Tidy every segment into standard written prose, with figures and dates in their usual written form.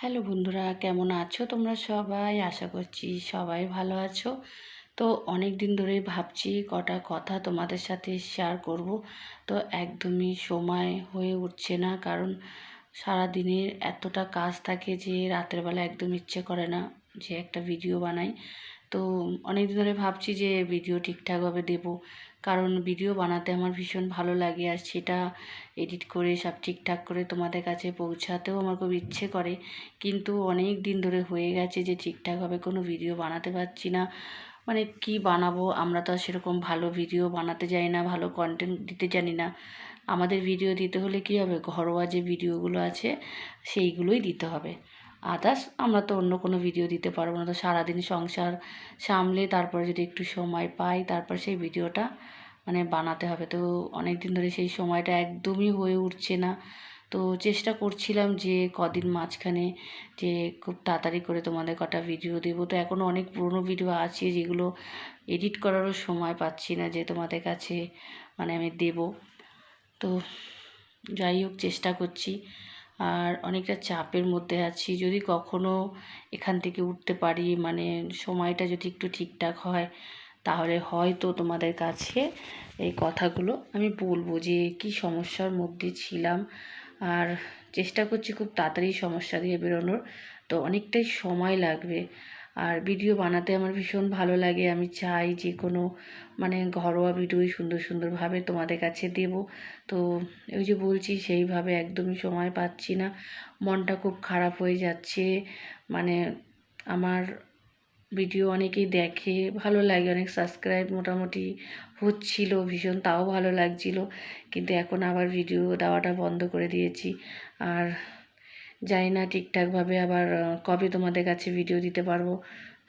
Hello বন্ধুরা, কেমন আছো তোমরা সবাই? আশা করছি সবাই ভালো আছো। তো অনেক দিন ধরেই ভাবছি কটা কথা তোমাদের সাথে শেয়ার করব। তো একদমই সময় হয়ে উঠছে না, কারণ সারা দিনের এতটা কাজ থাকে যে রাতের বেলা একদম ইচ্ছে করে না যে একটা ভিডিও বানাই। তো অনেক দিন ধরে ভাবছি যে ভিডিও ঠিকঠাকভাবে দেব, কারণ ভিডিও বানাতে আমার ভীষণ ভালো লাগে, আর সেটা এডিট করে সব ঠিকঠাক করে তোমাদের কাছে পৌঁছাতেও আমার খুব ইচ্ছে করে। কিন্তু অনেক দিন ধরে হয়ে গেছে যে ঠিকঠাকভাবে কোনো ভিডিও বানাতে পারছি না। মানে কি বানাবো, আমরা তো আর সেরকম ভালো ভিডিও বানাতে জানি না, ভালো কন্টেন্ট দিতে জানি না। আমাদের ভিডিও দিতে হলে কী হবে, ঘরোয়া যে ভিডিওগুলো আছে সেইগুলোই দিতে হবে। আদার্স আমরা তো অন্য কোনো ভিডিও দিতে পারবো না। তো সারাদিন সংসার সামলে তারপরে যদি একটু সময় পাই, তারপর সেই ভিডিওটা মানে বানাতে হবে। তো অনেক দিন ধরে সেই সময়টা একদমই হয়ে উঠছে না। তো চেষ্টা করছিলাম যে কদিন মাঝখানে যে খুব তাড়াতাড়ি করে তোমাদের কটা ভিডিও দেবো। তো এখনও অনেক পুরনো ভিডিও আছে যেগুলো এডিট করারও সময় পাচ্ছি না যে তোমাদের কাছে মানে আমি দেবো। তো যাই হোক, চেষ্টা করছি। আর অনেকটা চাপের মধ্যে আছি, যদি কখনো এখান থেকে উঠতে পারি, মানে সময়টা যদি একটু ঠিকঠাক হয়, তাহলে হয়তো তোমাদের কাছে এই কথাগুলো আমি বলবো যে কি সমস্যার মধ্যে ছিলাম। আর চেষ্টা করছি খুব তাড়াতাড়ি সমস্যা দিয়ে বেরোনোর। তো অনেকটাই সময় লাগবে। আর ভিডিও বানাতে আমার ভীষণ ভালো লাগে, আমি চাই যে কোনো মানে ঘরোয়া ভিডিওই সুন্দর সুন্দরভাবে তোমাদের কাছে দেব। তো ওই যে বলছি, সেইভাবে একদমই সময় পাচ্ছি না। মনটা খুব খারাপ হয়ে যাচ্ছে। মানে আমার ভিডিও অনেকেই দেখে, ভালো লাগে, অনেক সাবস্ক্রাইব মোটামুটি হচ্ছিল ভীষণ, তাও ভালো লাগছিল। কিন্তু এখন আবার ভিডিও দেওয়াটা বন্ধ করে দিয়েছি। আর জানি না ঠিকঠাকভাবে আবার কবে তোমাদের কাছে ভিডিও দিতে পারবো।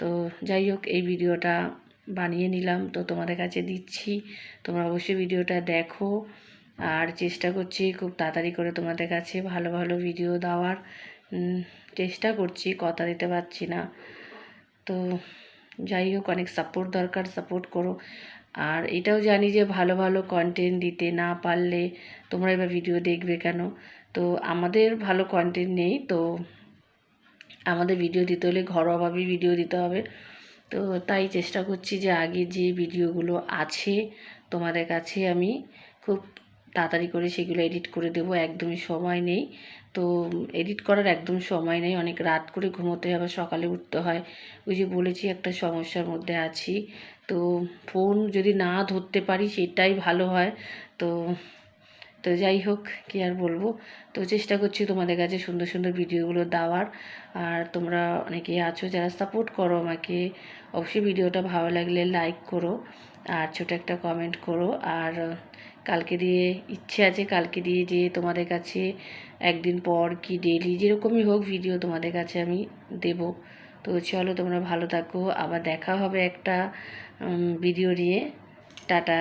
তো যাই হোক, এই ভিডিওটা বানিয়ে নিলাম, তো তোমাদের কাছে দিচ্ছি। তোমরা অবশ্যই ভিডিওটা দেখো। আর চেষ্টা করছি খুব তাড়াতাড়ি করে তোমাদের কাছে ভালো ভালো ভিডিও দেওয়ার। চেষ্টা করছি, কথা দিতে পারছি না। তো যাই হোক, অনেক সাপোর্ট দরকার, সাপোর্ট করো। আর এটাও জানি যে ভালো ভালো কন্টেন্ট দিতে না পারলে তোমরা এবার ভিডিও দেখবে কেন। তো আমাদের ভালো কন্টেন্ট নেই, তো আমাদের ভিডিও দিতে হলে ঘরোয়াভাবেই ভিডিও দিতে হবে। তো তাই চেষ্টা করছি যে আগে যে ভিডিওগুলো আছে তোমাদের কাছে আমি খুব তাড়াতাড়ি করে সেগুলো এডিট করে দেবো। একদমই সময় নেই। তো এডিট করার একদম সময় নেই, অনেক রাত করে ঘুমোতে হবে, সকালে উঠতে হয়। ওই যে বলেছি একটা সমস্যার মধ্যে আছি। তো ফোন যদি না ধরতে পারি সেটাই ভালো হয়। তো তো যাই হোক, কী আর বলবো। তো চেষ্টা করছি তোমাদের কাছে সুন্দর সুন্দর ভিডিওগুলো দেওয়ার। আর তোমরা অনেকেই আছো যারা সাপোর্ট করো আমাকে। অবশ্যই ভিডিওটা ভালো লাগলে লাইক করো, আর ছোটো একটা কমেন্ট করো। আর কালকে দিয়ে ইচ্ছে আছে, কালকে দিয়ে যে তোমাদের কাছে একদিন পর কি ডেইলি যেরকমই হোক ভিডিও তোমাদের কাছে আমি দেব। তো চলো, তোমরা ভালো থাকো, আবার দেখা হবে একটা ভিডিও নিয়ে। টাটা।